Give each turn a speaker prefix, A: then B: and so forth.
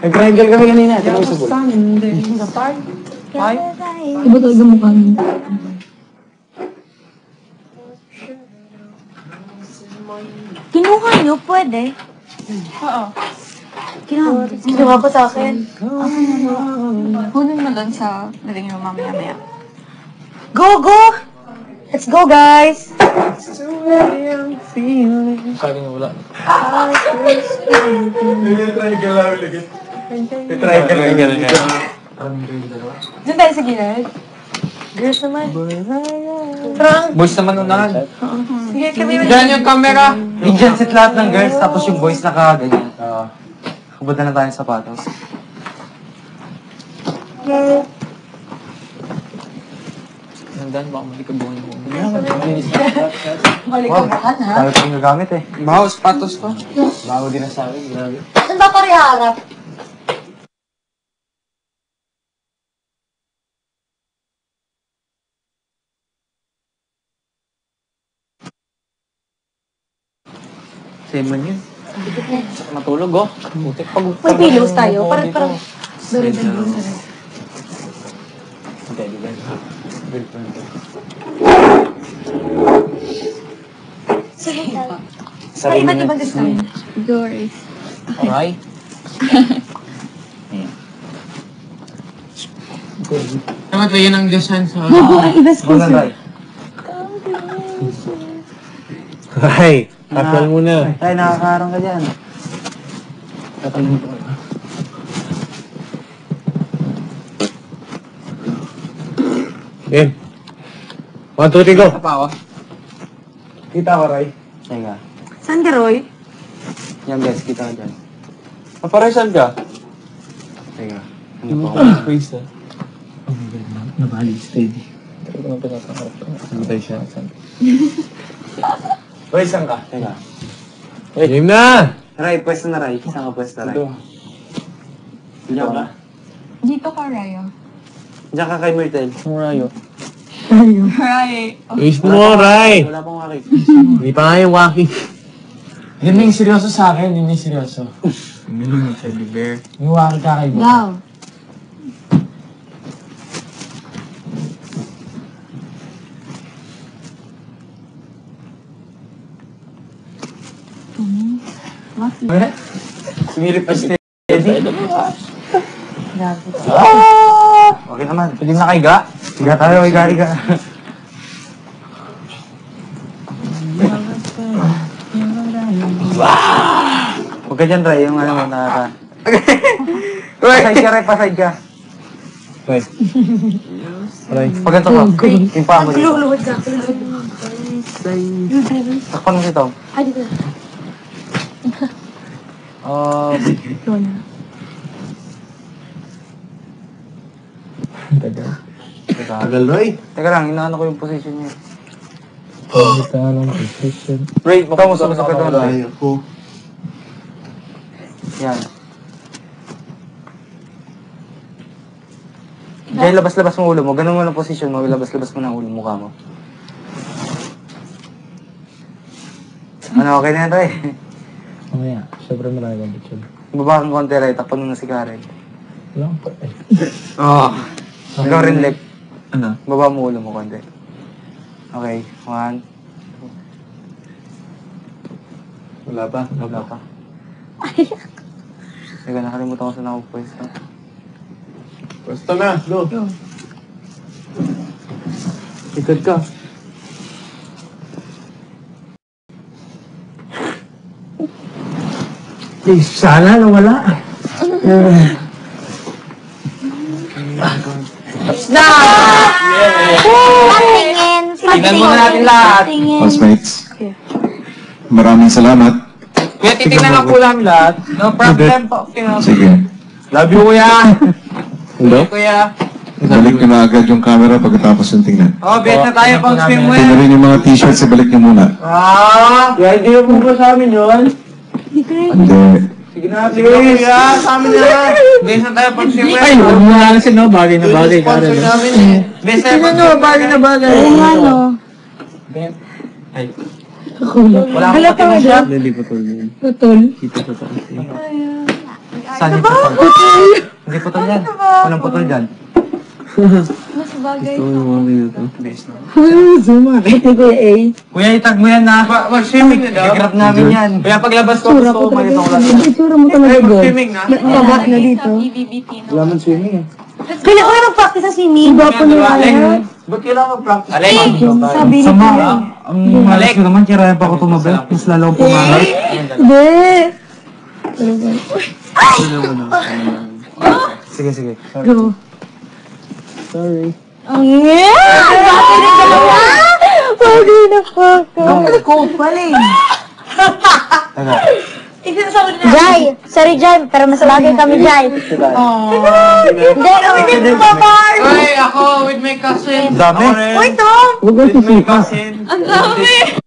A: Nag-triangle kami kanina. Ito lang sa ball.
B: Hi.
C: Iba talaga mukha niya.
D: Kinuha niyo? Pwede.
B: Oo.
D: Kinuha ko sa akin.
B: Kunin mo doon sa daling mo mamaya-maya.
D: Go, go! Let's go, guys!
A: Sabi niya wala. Triangle.
B: Doon tayo sa gilid.
D: Girls naman.
A: Boys naman unahan.
B: Sige, kami
A: Diyan yung camera. Indian set lahat ng girls, tapos yung boys naka-ganyan. Kubad na tayo ng sapatos. Nandaan, baka malikabungan mo.
D: Malikabahan, ha?
A: Tayo pa yung gagamit eh. Baho, sapatos ko. Baho din na sa akin, grabe.
D: Saan ba pariharap?
A: Same man yun. Saka matulog oh. Butik pag...
D: May pillows tayo. Parang...
A: Hindi, di ba?
D: Sa iba't ibang design.
B: Doris.
A: Alright. Naman ba yun ang design sa...
D: Ibas ko
A: Ray. Ray, kapal muna. Ray, nakakaarang ka dyan. Kapal mo ito. Game. 1, 2, 3, go. Kita ko, Ray. Teka.
D: Saan ka, Roy?
A: Yan, guys. Kita ka dyan. Paparesan ka? Teka. Ano pa? Space, ah. Oh my God, nabali. Steady. Pero kung pinapangarap ko, nagtay siya. Ray, saan ka? Teka. Game na! Ray, pwesto na, Ray. Saan ka pwesto, Ray? Dito ka?
B: Dito ka, Rayo.
A: Diyan ka kay Myrtle. Rayo.
B: Ray.
E: Wish mo, Ray!
A: Wala pang waki.
E: Hindi pa nga yung walking.
A: Yun yung seryoso sa akin, yun yung seryoso.
E: Ganun yung teddy bear.
A: Yung waki ka kay Myrtle.
D: Wow.
A: Sumilip pa si Teddy. Okay naman. Pwede na kaiga. Higa tayo, higa. Huwag ka dyan, Ray. Yung ano mo, nakaka... Paside ka, Ray. Paside ka. Ray. Ray. Pag ganito ka. Yung paa mo dito.
D: Luluhod ka.
A: Takpan mo si Tom.
D: Ay, dito.
A: Tagal, Ray. Teka lang, inaano ko yung position niya. Ray, baka mo sa ka doon, Ray. Yan. Kaya labas-labas mo ulo mo. Ganun mo lang position mo. Labas-labas mo ng ulo mukha mo. Ano, okay na yan, Ray?
E: Mamaya, sobrang marami kang bitchin.
A: Baba kang konti, Ray. Takpan mo na si Karen.
E: Wala akong pa eh.
A: Oo. Ikaw rin, Lek.
E: Ano?
A: Baba mo ulo mo konti. Okay, 1. Wala pa? Wala pa. Teka, nakalimutan ko saan ako pwesto.
E: Pwesto na, go!
A: Ikot ka.
E: Sana nawala.
D: Patingin!
A: Tingnan muna natin lahat.
F: Classmates, maraming salamat.
A: Kuya, titignan ako lang lahat. No problem po.
F: Sige,
A: Love you, kuya.
E: Hello?
A: Kuya.
F: balik nyo na agad yung camera pagkatapos ng tingnan.
A: Oh, bet na tayo pang swimwear.
F: Tingnan rin yung mga t-shirts, ibalik nyo muna.
A: Kaya hindi mo po sa amin yun.
F: Hindi.
A: Sige na, kuya. Sa amin na. Bet na tayo pang swimwear.
E: Ay, huwag mo nga kasi no, bagay na bagay.
A: Sponsor namin eh. Bet tayo pang swimwear. Bagay na bagay.
D: Ano?
A: Ay. Wala akong patingin siya.
E: Hindi pa tol yun.
D: Putol.
E: Kita sa taas eh.
A: Saan yung putol? Hindi putol yan. Walang putol dyan.
B: Mas bagay.
A: Base na.
C: Ito ko A.
A: Kuya, itag mo yan na. Mag-swimming na daw. Grab namin yan. Kuya, paglabas ko,
C: Tsura
A: gusto
C: ko
A: ko
C: talaga.
A: malitong lang.
C: Yung itsura mo talaga, girl.
A: Mag-swimming na.
C: Baba na dito.
B: PBBT, no?
A: Wala man swimming eh.
D: Kaya ko yung mag-practice sa swimming.
C: Iba po na
A: Alek,
C: kaya.
A: ba't kailangan mag-practice? Alek!
C: Sabi ni
E: Sama,
C: Kuya.
E: ang malas ko naman, kirayan pa ako tumabay. Mas lalo akong pumagal.
C: Hindi.
A: Sige, sige.
C: Go.
D: Ang bakit yung dalawa?
C: Pagi na pa ka.
D: Cold pala eh.
A: Teka.
D: Jai, sorry Jai, pero mas bagay kami Jai. Hindi, kami din papar.
A: Ay, ako with my cousin. Dami.
D: Uy, Tom!
E: Huwag kang sisipa.
A: Cousin.
B: Ang dami!